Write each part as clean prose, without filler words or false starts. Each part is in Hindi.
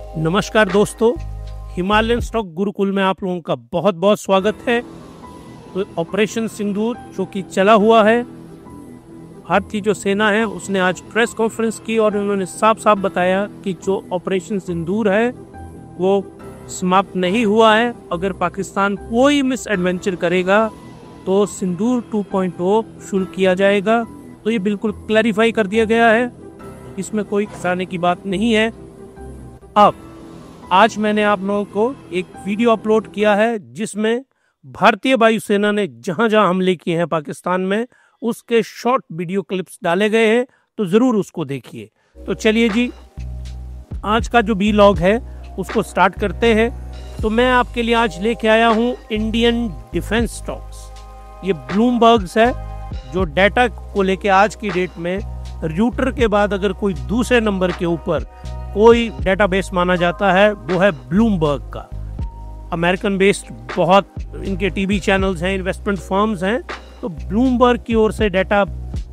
नमस्कार दोस्तों, हिमालयन स्टॉक गुरुकुल में आप लोगों का बहुत बहुत स्वागत है। तो ऑपरेशन सिंदूर जो कि चला हुआ है, भारतीय जो सेना है उसने आज प्रेस कॉन्फ्रेंस की और उन्होंने साफ साफ बताया कि जो ऑपरेशन सिंदूर है वो समाप्त नहीं हुआ है। अगर पाकिस्तान कोई मिस एडवेंचर करेगा तो सिंदूर 2.0 शुरू किया जाएगा। तो ये बिल्कुल क्लैरिफाई कर दिया गया है, इसमें कोई खसाने की बात नहीं है। अब आज मैंने आप लोगों को एक वीडियो अपलोड किया है जिसमें भारतीय वायुसेना ने जहां जहां हमले किए हैं पाकिस्तान में, उसके शॉर्ट वीडियो क्लिप्स डाले गए हैं, तो जरूर उसको देखिए। तो चलिए जी, आज का जो वीलॉग है उसको स्टार्ट करते हैं। तो मैं आपके लिए आज लेके आया हूं इंडियन डिफेंस स्टॉक्स। ये ब्लूमबर्ग्स है जो डाटा को लेके आज की डेट में र्यूटर के बाद अगर कोई दूसरे नंबर के ऊपर कोई डेटाबेस माना जाता है वो है ब्लूमबर्ग का। अमेरिकन बेस्ड बहुत इनके टीवी चैनल्स हैं, इन्वेस्टमेंट फर्म्स हैं। तो ब्लूमबर्ग की ओर से डाटा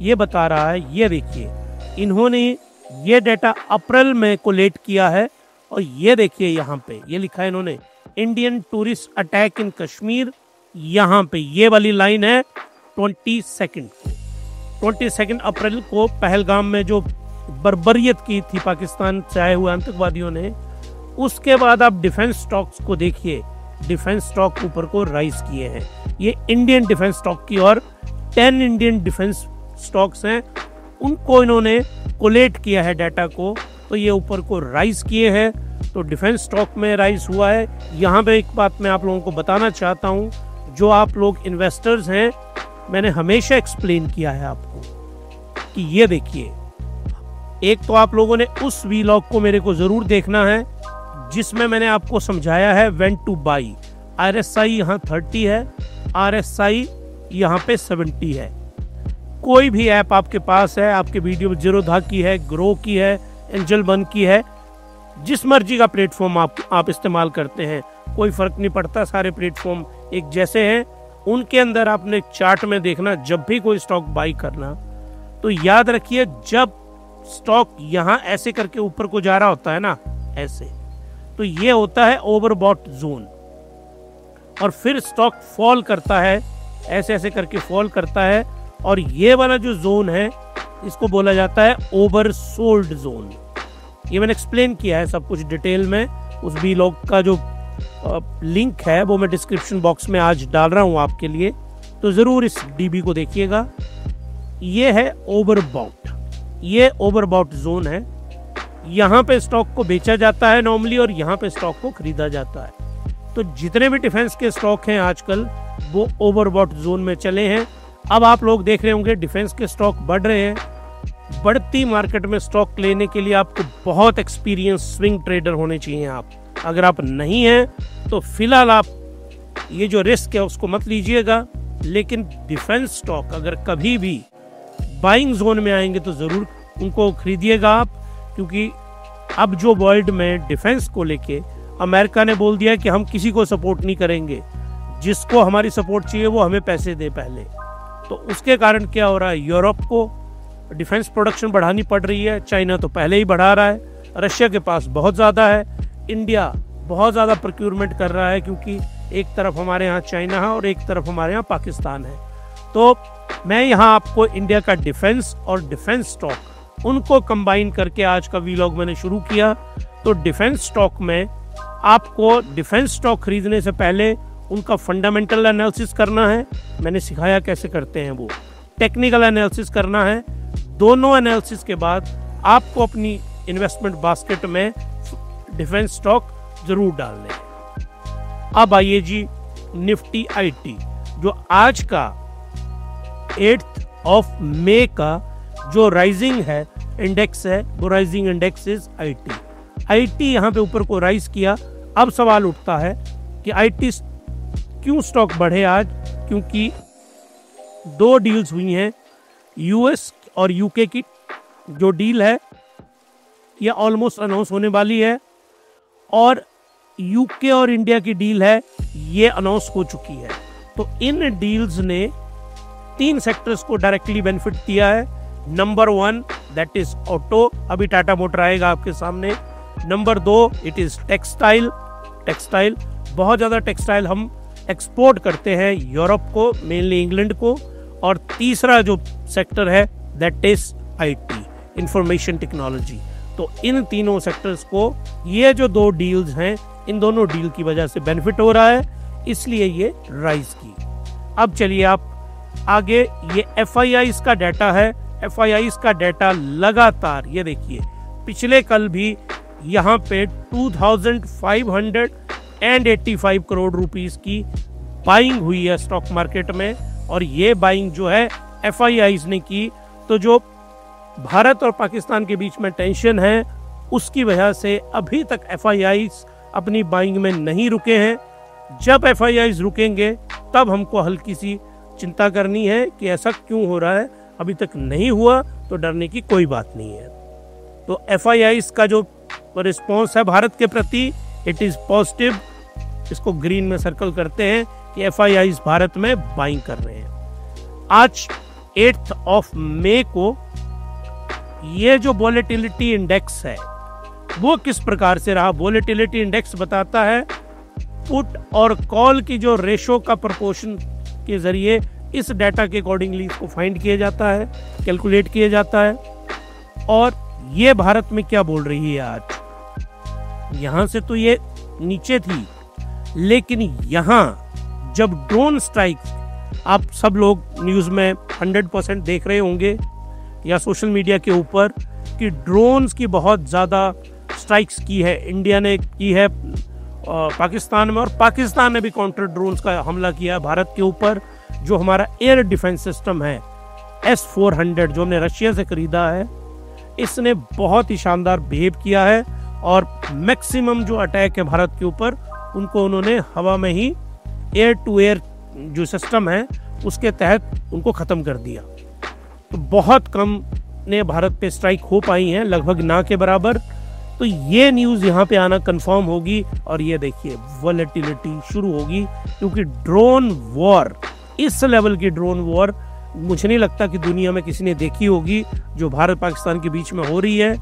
ये बता रहा है, ये देखिए इन्होंने ये डाटा अप्रैल में कोलेट किया है और ये देखिए यहाँ पे ये लिखा है इन्होंने Indian tourist attack in Kashmir. यहाँ पे ये वाली लाइन है 22 अप्रैल को पहलगाम में जो बर्बरियत की थी पाकिस्तान से आए हुए आतंकवादियों ने। उसके बाद आप डिफेंस स्टॉक्स को देखिए, डिफेंस स्टॉक ऊपर को राइज किए हैं। ये इंडियन डिफेंस स्टॉक की और 10 इंडियन डिफेंस स्टॉक्स हैं, उनको इन्होंने कोलेट किया है डाटा को, तो ये ऊपर को राइज किए हैं। तो डिफेंस स्टॉक में राइज हुआ है। यहाँ पे एक बात मैं आप लोगों को बताना चाहता हूँ, जो आप लोग इन्वेस्टर्स हैं, मैंने हमेशा एक्सप्लेन किया है आपको कि ये देखिए, एक तो आप लोगों ने उस वीलॉग को मेरे को जरूर देखना है जिसमें मैंने आपको समझाया है व्हेन टू बाई। RSI यहाँ 30 है, RSI यहाँ पे 70 है। कोई भी ऐप आपके पास है, आपके वीडियो में जीरोधा की है, ग्रो की है, एंजल वन की है, जिस मर्जी का प्लेटफॉर्म आप इस्तेमाल करते हैं, कोई फर्क नहीं पड़ता, सारे प्लेटफॉर्म एक जैसे हैं। उनके अंदर आपने चार्ट में देखना, जब भी कोई स्टॉक बाई करना तो याद रखिए, जब स्टॉक यहाँ ऐसे करके ऊपर को जा रहा होता है ना, ऐसे, तो ये होता है ओवरबॉट जोन। और फिर स्टॉक फॉल करता है, ऐसे ऐसे करके फॉल करता है, और ये वाला जो जोन है इसको बोला जाता है ओवरसोल्ड जोन। ये मैंने एक्सप्लेन किया है सब कुछ डिटेल में। उस वीलॉग का जो लिंक है वो मैं डिस्क्रिप्शन बॉक्स में आज डाल रहा हूं आपके लिए, तो जरूर इस डीबी को देखिएगा। ये है ओवरबॉट, ये ओवरबॉट जोन है। यहाँ पे स्टॉक को बेचा जाता है नॉर्मली और यहाँ पे स्टॉक को खरीदा जाता है। तो जितने भी डिफेंस के स्टॉक हैं आजकल वो ओवरबॉट जोन में चले हैं। अब आप लोग देख रहे होंगे डिफेंस के स्टॉक बढ़ रहे हैं। बढ़ती मार्केट में स्टॉक लेने के लिए आपको बहुत एक्सपीरियंस स्विंग ट्रेडर होने चाहिए। आप अगर आप नहीं हैं तो फिलहाल आप ये जो रिस्क है उसको मत लीजिएगा। लेकिन डिफेंस स्टॉक अगर कभी भी बाइंग जोन में आएंगे तो जरूर उनको खरीदिएगा आप, क्योंकि अब जो वर्ल्ड में डिफेंस को लेके अमेरिका ने बोल दिया कि हम किसी को सपोर्ट नहीं करेंगे, जिसको हमारी सपोर्ट चाहिए वो हमें पैसे दे पहले। तो उसके कारण क्या हो रहा है, यूरोप को डिफेंस प्रोडक्शन बढ़ानी पड़ रही है। चाइना तो पहले ही बढ़ा रहा है, रशिया के पास बहुत ज़्यादा है, इंडिया बहुत ज़्यादा प्रोक्यूरमेंट कर रहा है, क्योंकि एक तरफ हमारे यहाँ चाइना है और एक तरफ हमारे यहाँ पाकिस्तान है। तो मैं यहाँ आपको इंडिया का डिफेंस और डिफेंस स्टॉक उनको कंबाइन करके आज का वीलॉग मैंने शुरू किया। तो डिफेंस स्टॉक में आपको डिफेंस स्टॉक खरीदने से पहले उनका फंडामेंटल एनालिसिस करना है। मैंने सिखाया कैसे करते हैं, वो टेक्निकल एनालिसिस करना है। दोनों एनालिसिस के बाद आपको अपनी इन्वेस्टमेंट बास्केट में डिफेंस स्टॉक जरूर डालने हैं। अब आइए जी, निफ्टी IT जो आज का 8 मई का जो राइजिंग है इंडेक्स है, वो राइजिंग इंडेक्स इज IT यहाँ पे ऊपर को राइज किया। अब सवाल उठता है कि IT क्यों स्टॉक बढ़े आज, क्योंकि 2 डील्स हुई हैं। US और UK की जो डील है ये ऑलमोस्ट अनाउंस होने वाली है, और UK और इंडिया की डील है ये अनाउंस हो चुकी है। तो इन डील्स ने 3 सेक्टर्स को डायरेक्टली बेनिफिट दिया है। नंबर 1 दैट इज ऑटो, अभी टाटा मोटर आएगा आपके सामने। Number 2 it is textile. Textile, बहुत ज़्यादा टेक्सटाइल हम एक्सपोर्ट करते हैं यूरोप को, मेनली इंग्लैंड को। और तीसरा जो सेक्टर है that is IT, information technology. तो इन तीनों सेक्टर्स को ये जो 2 डील्स हैं, इन दोनों डील की वजह से बेनिफिट हो रहा है, इसलिए ये राइज की। अब चलिए आप आगे, ये FIIs का डाटा है। FIIs का डाटा लगातार, ये देखिए पिछले कल भी यहाँ पे 2585 करोड़ रुपीस की बाइंग हुई है स्टॉक मार्केट में। और ये बाइंग जो है FIIs ने की, तो जो भारत और पाकिस्तान के बीच में टेंशन है उसकी वजह से अभी तक FIIs अपनी बाइंग में नहीं रुके हैं। जब FIIs रुकेंगे तब हमको हल्की सी चिंता करनी है कि ऐसा क्यों हो रहा है। अभी तक नहीं हुआ तो डरने की कोई बात नहीं है। तो FIIs का जो रिस्पॉन्स है भारत के प्रति, इट इज पॉजिटिव। इसको ग्रीन में सर्कल करते हैं कि FIIs भारत में बाइंग कर रहे हैं। आज 8 मई को ये जो वोलेटिलिटी इंडेक्स है वो किस प्रकार से रहा। वोलेटिलिटी इंडेक्स बताता है पुट और कॉल की जो रेशो का प्रोपोर्शन के जरिए इस डाटा के अकॉर्डिंगली इसको फाइंड किया जाता है, कैलकुलेट किया जाता है। और ये भारत में क्या बोल रही है आज, यहां से तो ये नीचे थी, लेकिन यहां जब ड्रोन स्ट्राइक, आप सब लोग न्यूज में 100% देख रहे होंगे या सोशल मीडिया के ऊपर कि ड्रोन्स की बहुत ज़्यादा स्ट्राइक्स की है, इंडिया ने की है पाकिस्तान में, और पाकिस्तान ने भी काउंटर ड्रोन्स का हमला किया भारत के ऊपर। जो हमारा एयर डिफेंस सिस्टम है S-400 जो हमने रशिया से खरीदा है, इसने बहुत ही शानदार बिहेव किया है और मैक्सिमम जो अटैक है भारत के ऊपर उनको उन्होंने हवा में ही एयर टू एयर जो सिस्टम है उसके तहत उनको ख़त्म कर दिया। तो बहुत कम ने भारत पे स्ट्राइक हो पाई हैं, लगभग ना के बराबर। तो ये न्यूज़ यहाँ पे आना कंफर्म होगी और ये देखिए वोलेटिलिटी शुरू होगी, क्योंकि ड्रोन वॉर, इस लेवल की ड्रोन वॉर मुझे नहीं लगता कि दुनिया में किसी ने देखी होगी जो भारत पाकिस्तान के बीच में हो रही है।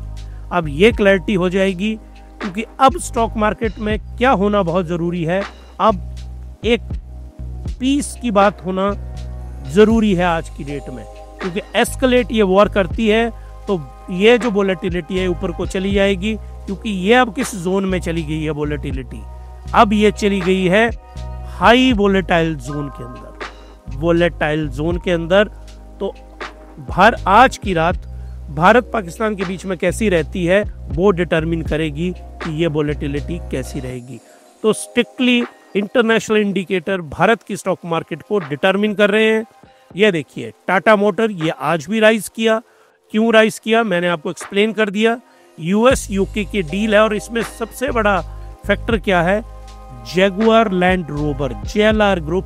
अब ये क्लैरिटी हो जाएगी, क्योंकि अब स्टॉक मार्केट में क्या होना बहुत ज़रूरी है। अब एक पीस की बात होना ज़रूरी है आज की डेट में, क्योंकि एस्केलेट ये वॉर करती है तो ये जो वोलेटिलिटी है ऊपर को चली जाएगी। क्योंकि ये अब किस जोन में चली गई है वोलेटिलिटी, अब ये चली गई है हाई वोलेटाइल जोन के अंदर। वोलेटाइल जोन के अंदर तो आज की रात भारत पाकिस्तान के बीच में कैसी रहती है वो डिटरमिन करेगी कि ये वोलेटिलिटी कैसी रहेगी। तो स्ट्रिक्टली इंटरनेशनल इंडिकेटर भारत की स्टॉक मार्केट को डिटरमिन कर रहे हैं। ये देखिए टाटा मोटर, ये आज भी राइज किया। क्यों राइज किया मैंने आपको एक्सप्लेन कर दिया। US UK की डील है और इसमें सबसे बड़ा फैक्टर क्या है, Jaguar land rover JLR group,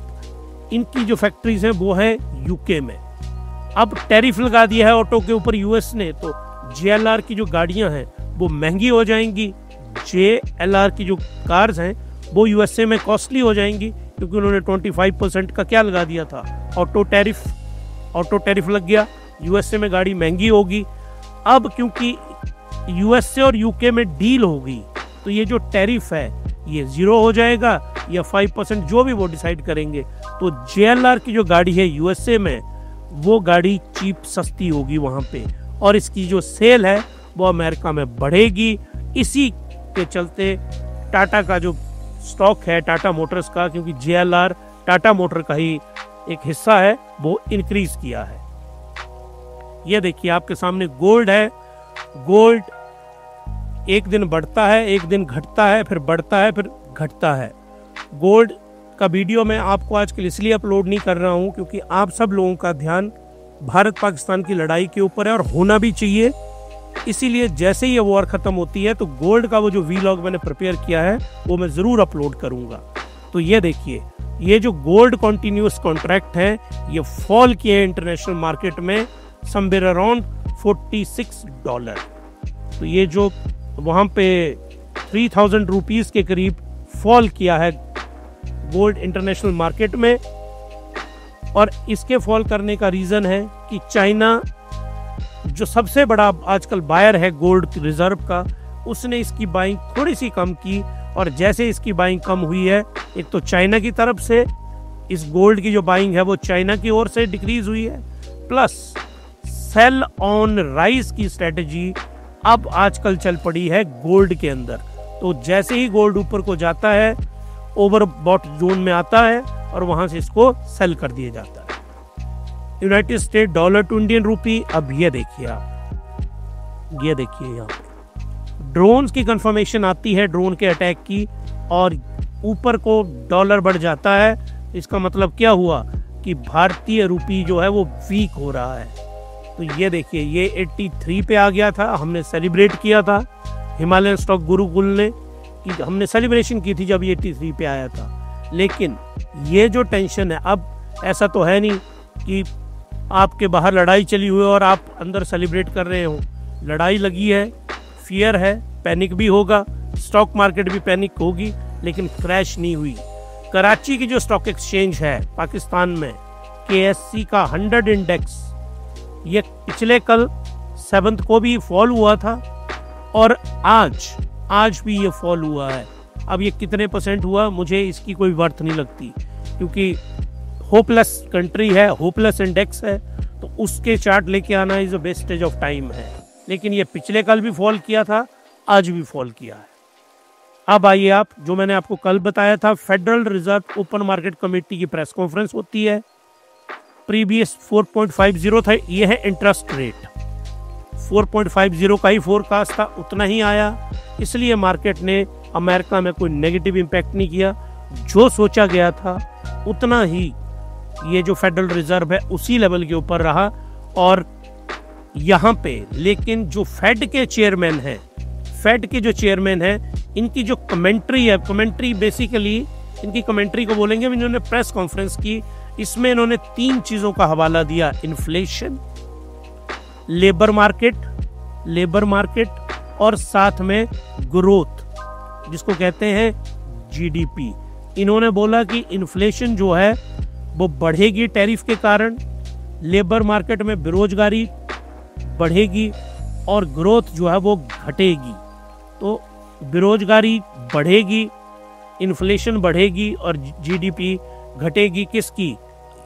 इनकी जो फैक्ट्रीज हैं वो है UK में। अब टैरिफ लगा दिया है ऑटो के ऊपर US ने, तो JLR की जो गाड़ियां हैं वो महंगी हो जाएंगी, JLR की जो कार्स हैं वो USA में कॉस्टली हो जाएंगी, क्योंकि उन्होंने 25% का क्या लगा दिया था, ऑटो टैरिफ लग गया, USA में गाड़ी महंगी होगी। अब क्योंकि USA और UK में डील होगी तो ये जो टैरिफ है ये 0 हो जाएगा या 5% जो भी वो डिसाइड करेंगे। तो JLR की जो गाड़ी है USA में वो गाड़ी चीप सस्ती होगी वहाँ पे, और इसकी जो सेल है वो अमेरिका में बढ़ेगी। इसी के चलते टाटा का जो स्टॉक है टाटा मोटर्स का, क्योंकि JLR टाटा मोटर का ही एक हिस्सा है, वो इंक्रीज किया है। ये देखिए आपके सामने गोल्ड है। गोल्ड एक दिन बढ़ता है, एक दिन घटता है, फिर बढ़ता है, फिर घटता है। गोल्ड का वीडियो मैं आपको आज के लिए इसलिए अपलोड नहीं कर रहा हूं क्योंकि आप सब लोगों का ध्यान भारत पाकिस्तान की लड़ाई के ऊपर है और होना भी चाहिए। इसीलिए जैसे ही ये वॉर खत्म होती है तो गोल्ड का वो जो वीलॉग मैंने प्रिपेयर किया है वो मैं ज़रूर अपलोड करूंगा। तो ये देखिए, ये जो गोल्ड कॉन्टिन्यूस कॉन्ट्रैक्ट है ये फॉल किए हैं इंटरनेशनल मार्केट में समवेयर अराउंड $46। तो ये जो वहाँ पे 3000 रुपीज़ के करीब फॉल किया है गोल्ड इंटरनेशनल मार्केट में। और इसके फॉल करने का रीज़न है कि चाइना जो सबसे बड़ा आजकल बायर है गोल्ड रिजर्व का, उसने इसकी बाइंग थोड़ी सी कम की, और जैसे इसकी बाइंग कम हुई है, एक तो चाइना की तरफ से इस गोल्ड की जो बाइंग है वो चाइना की ओर से डिक्रीज हुई है, प्लस सेल ऑन राइस की स्ट्रेटजी अब आजकल चल पड़ी है गोल्ड के अंदर। तो जैसे ही गोल्ड ऊपर को जाता है, ओवरबॉट जोन में आता है और वहां से इसको सेल कर दिया जाता है। United State dollar to Indian rupee, अब ये देखिए आप, ये देखिए यहाँ पे ड्रोन्स की कंफर्मेशन आती है, ड्रोन के अटैक की, और ऊपर को डॉलर बढ़ जाता है। इसका मतलब क्या हुआ कि भारतीय रूपी जो है वो वीक हो रहा है। तो ये देखिए, ये 83 पे आ गया था, हमने सेलिब्रेट किया था हिमालयन स्टॉक गुरुकुल ने, कि हमने सेलिब्रेशन की थी जब ये 83 पे आया था। लेकिन ये जो टेंशन है, अब ऐसा तो है नहीं कि आपके बाहर लड़ाई चली हुई और आप अंदर सेलिब्रेट कर रहे हो। लड़ाई लगी है, फियर है, पैनिक भी होगा, स्टॉक मार्केट भी पैनिक होगी, लेकिन क्रैश नहीं हुई। कराची की जो स्टॉक एक्सचेंज है पाकिस्तान में, KSE का 100 इंडेक्स, ये पिछले कल 7 को भी फॉल हुआ था और आज भी ये फॉल हुआ है। अब ये कितने % हुआ, मुझे इसकी कोई वर्थ नहीं लगती, क्योंकि होपलेस कंट्री है, होपलेस इंडेक्स है, तो उसके चार्ट लेके आना is a wastage of time है। लेकिन ये पिछले कल भी फॉल किया था, आज भी फॉल किया है। अब आइए आप, जो मैंने आपको कल बताया था, federal reserve open market committee की प्रेस कॉन्फ्रेंस होती है। प्रीवियस 4.50 था, ये है इंटरेस्ट रेट। 4.50 का ही फोरकास्ट था, उतना ही आया, इसलिए मार्केट ने अमेरिका में कोई नेगेटिव इम्पैक्ट नहीं किया। जो सोचा गया था उतना ही ये जो फेडरल रिजर्व है उसी लेवल के ऊपर रहा। और यहाँ पे लेकिन जो फेड के चेयरमैन हैं, फेड के जो चेयरमैन हैं, इनकी जो कमेंट्री है, कमेंट्री बेसिकली इनकी कमेंट्री को बोलेंगे, इन्होंने प्रेस कॉन्फ्रेंस की, इसमें इन्होंने 3 चीजों का हवाला दिया, इन्फ्लेशन, लेबर मार्केट और साथ में ग्रोथ, जिसको कहते हैं GDP। इन्होंने बोला कि इन्फ्लेशन जो है वो बढ़ेगी टैरिफ के कारण, लेबर मार्केट में बेरोजगारी बढ़ेगी और ग्रोथ जो है वो घटेगी। तो बेरोजगारी बढ़ेगी, इन्फ्लेशन बढ़ेगी और GDP घटेगी, किसकी?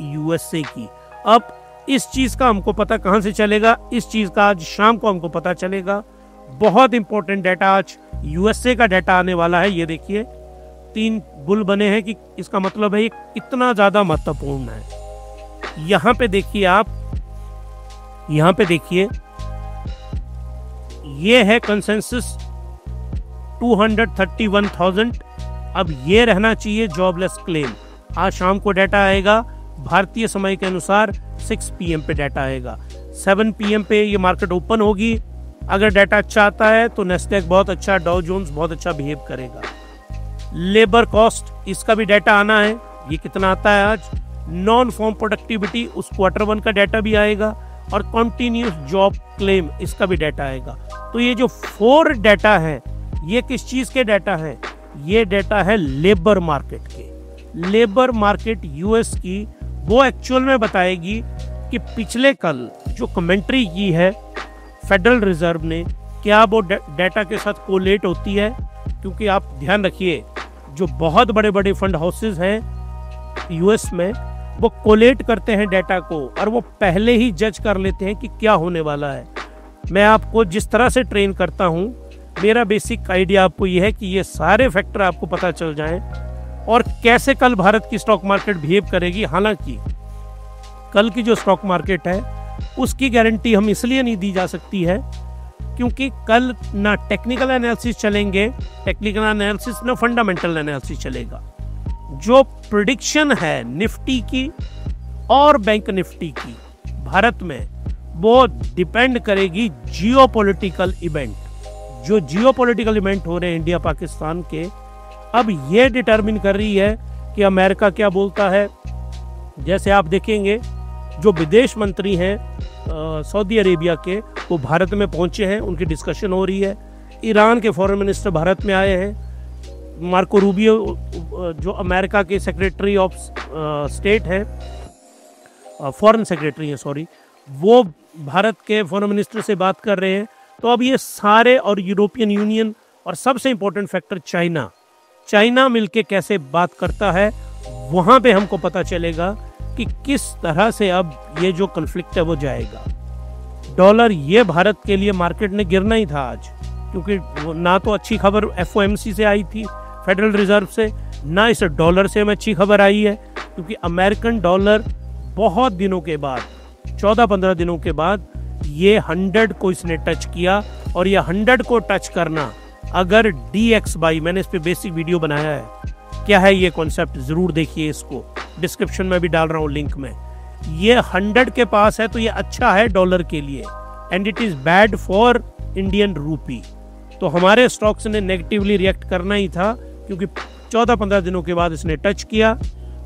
USA की। अब इस चीज का हमको पता कहां से चलेगा? इस चीज का आज शाम को हमको पता चलेगा। बहुत इंपॉर्टेंट डाटा आज USA का डाटा आने वाला है। ये देखिए 3 बुल बने हैं, कि इसका मतलब है ये कितना ज्यादा महत्वपूर्ण है। यहां पे देखिए आप, यहां पे देखिए, ये है कंसेंसस 231,000। अब ये रहना चाहिए जॉबलेस क्लेम। आज शाम को डाटा आएगा, भारतीय समय के अनुसार 6 PM पे डाटा आएगा। 7 PM पे ये मार्केट ओपन होगी। अगर डाटा अच्छा आता है तो नेस्डैक बहुत अच्छा, डाउ जोन्स बहुत अच्छा बिहेव करेगा। लेबर कॉस्ट, इसका भी डाटा आना है, ये कितना आता है आज। नॉन फॉर्म प्रोडक्टिविटी, उस Q1 का डाटा भी आएगा, और कॉन्टिन्यूस जॉब क्लेम, इसका भी डाटा आएगा। तो ये जो 4 डाटा है, ये किस चीज के डाटा है? ये डाटा है लेबर मार्केट के। लेबर मार्केट US की वो एक्चुअल में बताएगी कि पिछले कल जो कमेंट्री की है फेडरल रिजर्व ने, क्या वो डाटा के साथ कोलेट होती है? क्योंकि आप ध्यान रखिए, जो बहुत बड़े बड़े फंड हाउसेस हैं US में, वो कोलेट करते हैं डाटा को, और वो पहले ही जज कर लेते हैं कि क्या होने वाला है। मैं आपको जिस तरह से ट्रेन करता हूं, मेरा बेसिक आइडिया आपको ये है कि ये सारे फैक्टर आपको पता चल जाएं और कैसे कल भारत की स्टॉक मार्केट बिहेव करेगी। हालांकि कल की जो स्टॉक मार्केट है उसकी गारंटी हम इसलिए नहीं दी जा सकती है क्योंकि कल ना टेक्निकल एनालिसिस चलेंगे, टेक्निकल एनालिसिस ना फंडामेंटल एनालिसिस चलेगा। जो प्रेडिक्शन है निफ्टी की और बैंक निफ्टी की भारत में, वो डिपेंड करेगी जियोपॉलिटिकल इवेंट। जो जियोपॉलिटिकल इवेंट हो रहे हैं इंडिया पाकिस्तान के, अब ये डिटरमिन कर रही है कि अमेरिका क्या बोलता है। जैसे आप देखेंगे जो विदेश मंत्री हैं सऊदी अरेबिया के, वो भारत में पहुंचे हैं, उनकी डिस्कशन हो रही है। ईरान के फॉरेन मिनिस्टर भारत में आए हैं। मार्को रूबियो जो अमेरिका के सेक्रेटरी ऑफ स्टेट हैं, फॉरेन सेक्रेटरी हैं सॉरी, वो भारत के फॉरेन मिनिस्टर से बात कर रहे हैं। तो अब ये सारे, और यूरोपियन यूनियन, और सबसे इंपॉर्टेंट फैक्टर चाइना मिलके कैसे बात करता है, वहां पे हमको पता चलेगा कि किस तरह से अब ये जो कन्फ्लिक्ट है वो जाएगा। डॉलर, ये भारत के लिए मार्केट ने गिरना ही था आज, क्योंकि ना तो अच्छी खबर FOMC से आई थी, फेडरल रिजर्व से, ना इस डॉलर से हमें अच्छी खबर आई है, क्योंकि अमेरिकन डॉलर बहुत दिनों के बाद, 14-15 दिनों के बाद ये 100 को इसने टच किया। और ये 100 को टच करना, अगर DXY, मैंने इस पे बेसिक वीडियो बनाया है, क्या है ये कॉन्सेप्ट, जरूर देखिए, इसको डिस्क्रिप्शन में भी डाल रहा हूँ लिंक में। ये 100 के पास है तो ये अच्छा है डॉलर के लिए, and it is bad for Indian rupee. तो हमारे स्टॉक्स ने नेगेटिवली रिएक्ट करना ही था, क्योंकि 14-15 दिनों के बाद इसने टच किया।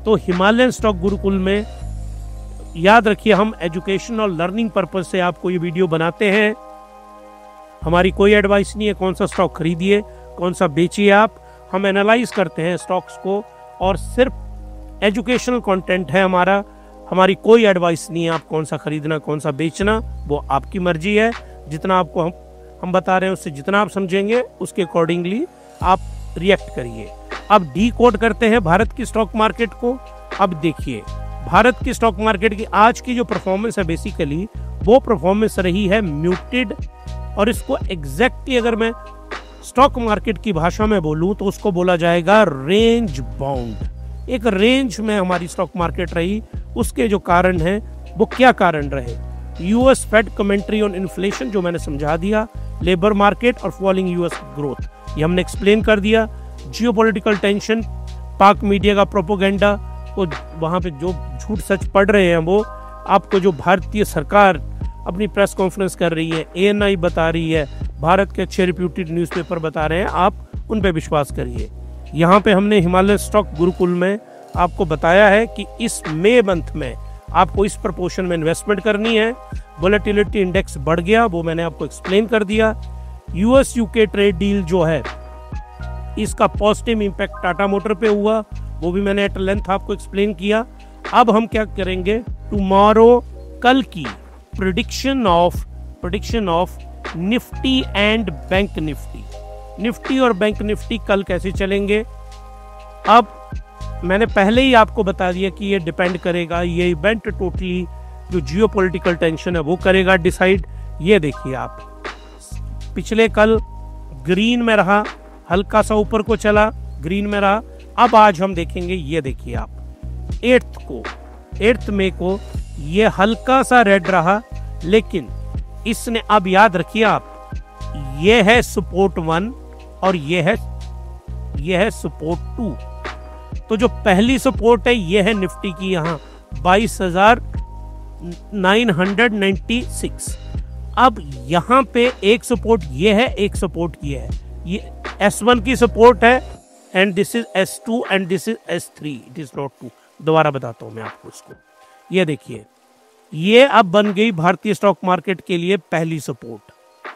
तो हिमालयन स्टॉक गुरुकुल में, याद रखिए, हम एजुकेशन और लर्निंग पर्पज से आपको ये वीडियो बनाते हैं। हमारी कोई एडवाइस नहीं है कौन सा स्टॉक खरीदिए, कौन सा बेचिए आप। हम एनालाइज करते हैं स्टॉक्स को, और सिर्फ एजुकेशनल कंटेंट है हमारा। हमारी कोई एडवाइस नहीं है आप कौन सा खरीदना, कौन सा बेचना, वो आपकी मर्जी है। जितना आपको हम बता रहे हैं, उससे जितना आप समझेंगे उसके अकॉर्डिंगली आप रिएक्ट करिए। अब डीकोड करते हैं भारत की स्टॉक मार्केट को। अब देखिए, भारत की स्टॉक मार्केट की आज की जो परफॉर्मेंस है, बेसिकली वो परफॉर्मेंस रही है म्यूटेड। और इसको एग्जैक्टली अगर मैं स्टॉक मार्केट की भाषा में बोलूं तो उसको बोला जाएगा रेंज बाउंड। एक रेंज में हमारी स्टॉक मार्केट रही। उसके जो कारण है, वो क्या कारण रहे, US Fed commentary on inflation जो मैंने समझा दिया, लेबर मार्केट और फॉलिंग यूएस ग्रोथ, ये हमने एक्सप्लेन कर दिया। जियोपॉलिटिकल टेंशन, पाक मीडिया का प्रोपोगेंडा, वो वहाँ पे जो झूठ सच पढ़ रहे हैं, वो आपको जो भारतीय सरकार अपनी प्रेस कॉन्फ्रेंस कर रही है, ANI बता रही है, भारत के अच्छे रिप्यूटेड न्यूज़पेपर बता रहे हैं, आप उन पे विश्वास करिए। यहाँ पे हमने हिमालय स्टॉक गुरुकुल में आपको बताया है कि इस मई मंथ में आपको इस प्रपोर्शन में इन्वेस्टमेंट करनी है। वोलेटिलिटी इंडेक्स बढ़ गया, वो मैंने आपको एक्सप्लेन कर दिया। US-UK ट्रेड डील जो है, इसका पॉजिटिव इम्पैक्ट टाटा मोटर पे हुआ, वो भी मैंने एट लेंथ आपको एक्सप्लेन किया। अब हम क्या करेंगे, टुमारो, कल की prediction of Nifty and bank Nifty. Nifty और बैंक निफ्टी कल कैसे चलेंगे। अब मैंने पहले ही आपको बता दिया कि ये डिपेंड करेगा, ये इवेंट टोटली जो जियोपॉलिटिकल टेंशन है वो करेगा डिसाइड। ये देखिए आप, पिछले कल ग्रीन में रहा, हल्का सा ऊपर को चला, ग्रीन में रहा। अब आज हम देखेंगे, ये देखिए आप 8 मई को ये हल्का सा रेड रहा, लेकिन इसने, अब याद रखिए आप, ये है सपोर्ट 1 और ये है सपोर्ट 2। तो जो पहली सपोर्ट है ये है निफ्टी की, यहाँ 22,996। अब यहाँ पे एक सपोर्ट ये है, एक सपोर्ट ये है, ये S1 की सपोर्ट है, and this is S2 and this is S3, it is not 2। दोबारा बताता हूं मैं आपको इसको। ये देखिए, ये अब बन गई भारतीय स्टॉक मार्केट के लिए पहली सपोर्ट,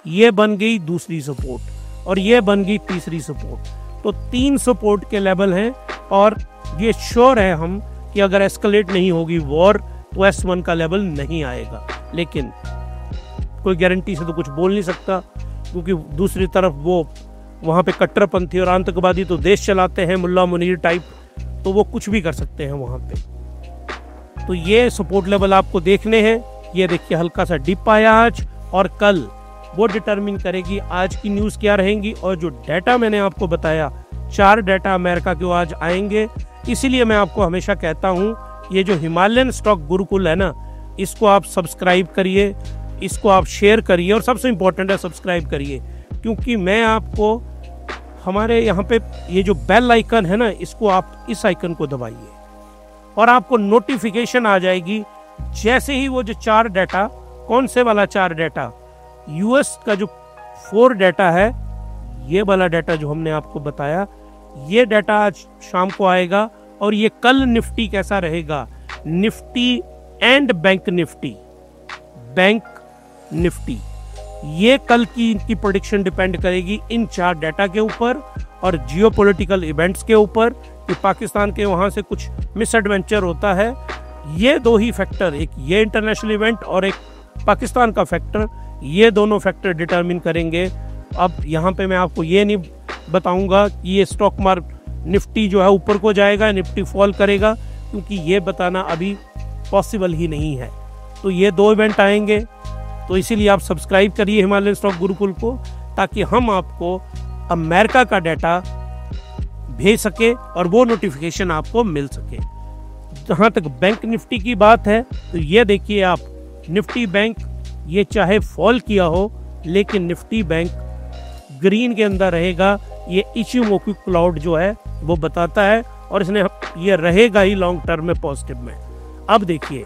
ये बन गई दूसरी सपोर्ट, और ये बन गई तीसरी सपोर्ट। तो 3 सपोर्ट के लेवल हैं, और ये श्योर है हम कि अगर एस्केलेट नहीं होगी वॉर तो S1 का लेवल नहीं आएगा। लेकिन कोई गारंटी से तो कुछ बोल नहीं सकता, क्योंकि दूसरी तरफ वो वहाँ पे कट्टरपंथी और आतंकवादी तो देश चलाते हैं, मुल्ला मुनीर टाइप, तो वो कुछ भी कर सकते हैं वहाँ पे। तो ये सपोर्ट लेवल आपको देखने हैं। ये देखिए, हल्का सा डिप आया आज, और कल वो डिटरमिन करेगी आज की न्यूज़ क्या रहेंगी। और जो डाटा मैंने आपको बताया, 4 डाटा अमेरिका के आज आएंगे। इसीलिए मैं आपको हमेशा कहता हूँ, ये जो हिमालयन स्टॉक गुरुकुल है ना, इसको आप सब्सक्राइब करिए, इसको आप शेयर करिए, और सबसे इम्पोर्टेंट है सब्सक्राइब करिए, क्योंकि मैं आपको हमारे यहाँ पे ये जो बेल आइकन है ना, इसको आप इस आइकन को दबाइए और आपको नोटिफिकेशन आ जाएगी जैसे ही वो जो 4 डाटा, कौन से वाला 4 डाटा, यूएस का जो 4 डाटा है, ये वाला डाटा जो हमने आपको बताया, ये डाटा आज शाम को आएगा। और ये कल निफ्टी कैसा रहेगा, निफ्टी एंड बैंक निफ्टी, ये कल की इनकी प्रेडिक्शन डिपेंड करेगी इन 4 डाटा के ऊपर और जियोपॉलिटिकल इवेंट्स के ऊपर, कि पाकिस्तान के वहां से कुछ मिसएडवेंचर होता है। ये 2 ही फैक्टर, एक ये इंटरनेशनल इवेंट और एक पाकिस्तान का फैक्टर, ये दोनों फैक्टर डिटरमिन करेंगे। अब यहाँ पे मैं आपको ये नहीं बताऊंगा कि ये स्टॉक मार्केट निफ्टी जो है ऊपर को जाएगा, निफ्टी फॉल करेगा, क्योंकि ये बताना अभी पॉसिबल ही नहीं है। तो ये 2 इवेंट आएंगे, तो इसीलिए आप सब्सक्राइब करिए हिमालयन स्टॉक गुरुकुल को, ताकि हम आपको अमेरिका का डाटा भेज सके और वो नोटिफिकेशन आपको मिल सके। जहाँ तक बैंक निफ्टी की बात है, तो ये देखिए आप, निफ्टी बैंक ये चाहे फॉल किया हो, लेकिन निफ्टी बैंक ग्रीन के अंदर रहेगा। ये इचिमोकु क्लाउड जो है वो बताता है, और इसने ये रहेगा ही लॉन्ग टर्म में पॉजिटिव में। अब देखिए,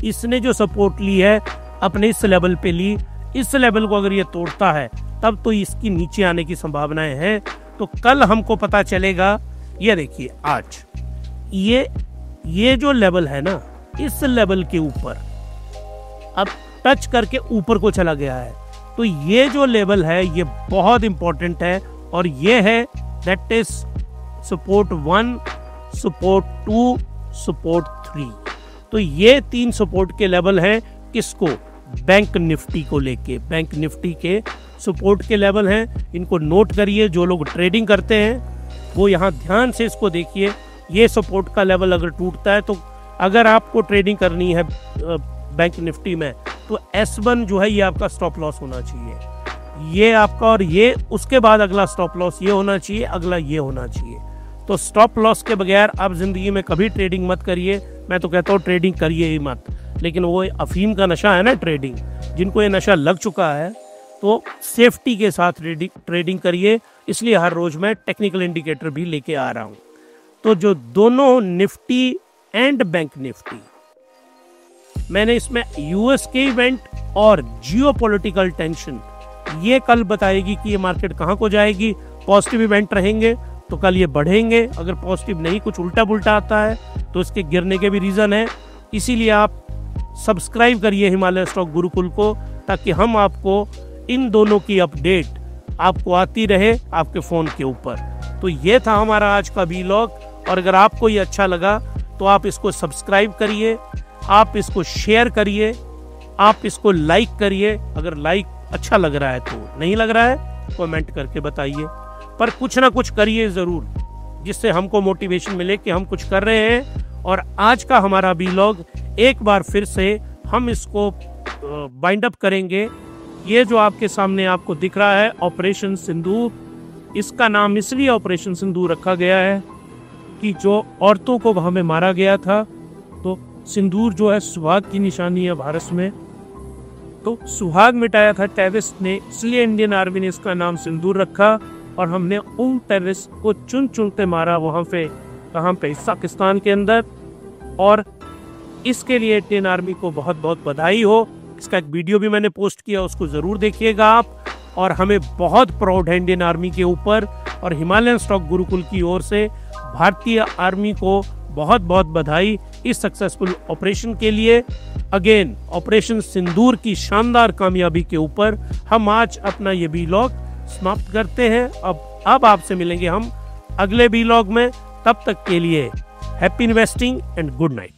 इसने जो सपोर्ट ली है अपने इस लेवल पे ली, इस लेवल को अगर ये तोड़ता है तब तो इसकी नीचे आने की संभावनाएं हैं। तो कल हमको पता चलेगा। ये देखिए आज ये जो लेवल है ना, इस लेवल के ऊपर अब टच करके ऊपर को चला गया है। तो ये जो लेवल है ये बहुत इंपॉर्टेंट है, और ये है that is support 1, support 2, support 3। तो ये 3 सपोर्ट के लेवल हैं। किसको? बैंक निफ्टी को लेके। बैंक निफ्टी के सपोर्ट के लेवल हैं, इनको नोट करिए। जो लोग ट्रेडिंग करते हैं वो यहाँ ध्यान से इसको देखिए। ये सपोर्ट का लेवल अगर टूटता है, तो अगर आपको ट्रेडिंग करनी है बैंक निफ्टी में, तो S1 जो है ये आपका स्टॉप लॉस होना चाहिए, ये आपका, और ये उसके बाद अगला स्टॉप लॉस ये होना चाहिए, अगला ये होना चाहिए। तो स्टॉप लॉस के बगैर आप जिंदगी में कभी ट्रेडिंग मत करिए। मैं तो कहता हूँ ट्रेडिंग करिए ही मत, लेकिन वो अफीम का नशा है ना ट्रेडिंग, जिनको ये नशा लग चुका है, तो सेफ्टी के साथ ट्रेडिंग करिए। इसलिए हर रोज मैं टेक्निकल इंडिकेटर भी लेके आ रहा हूँ। तो जो दोनों निफ्टी एंड बैंक निफ्टी, मैंने इसमें यूएस के इवेंट और जियोपॉलिटिकल टेंशन, ये कल बताएगी कि ये मार्केट कहाँ को जाएगी। पॉजिटिव इवेंट रहेंगे तो कल ये बढ़ेंगे, अगर पॉजिटिव नहीं, कुछ उल्टा पुल्टा आता है तो इसके गिरने के भी रीजन है। इसीलिए आप सब्सक्राइब करिए हिमालय स्टॉक गुरुकुल को, ताकि हम आपको इन दोनों की अपडेट आपको आती रहे आपके फोन के ऊपर। तो ये था हमारा आज का वीलॉग, और अगर आपको ये अच्छा लगा तो आप इसको सब्सक्राइब करिए, आप इसको शेयर करिए, आप इसको लाइक करिए। अगर लाइक अच्छा लग रहा है तो, नहीं लग रहा है कमेंट करके बताइए, पर कुछ ना कुछ करिए जरूर, जिससे हमको मोटिवेशन मिले कि हम कुछ कर रहे हैं। और आज का हमारा वीलॉग एक बार फिर से हम इसको बाइंड अप करेंगे। ये जो आपके सामने आपको दिख रहा है ऑपरेशन सिंदूर, इसका नाम इसलिए ऑपरेशन सिंदूर रखा गया है कि जो औरतों को हमें मारा गया था, तो सिंदूर जो है सुहाग की निशानी है भारत में, तो सुहाग मिटाया था टेररिस्ट ने, इसलिए इंडियन आर्मी ने इसका नाम सिंदूर रखा। और हमने उन टेररिस्ट को चुन चुनते मारा वहाँ पे, कहाँ पे? पाकिस्तान के अंदर। और इसके लिए इंडियन आर्मी को बहुत बहुत बधाई हो। इसका एक वीडियो भी मैंने पोस्ट किया, उसको ज़रूर देखिएगा आप। और हमें बहुत प्राउड है इंडियन आर्मी के ऊपर, और हिमालयन स्टॉक गुरुकुल की ओर से भारतीय आर्मी को बहुत बहुत बधाई इस सक्सेसफुल ऑपरेशन के लिए। अगेन ऑपरेशन सिंदूर की शानदार कामयाबी के ऊपर हम आज अपना ये वीलॉग समाप्त करते हैं। अब आपसे मिलेंगे हम अगले वीलॉग में। तब तक के लिए happy investing and good night.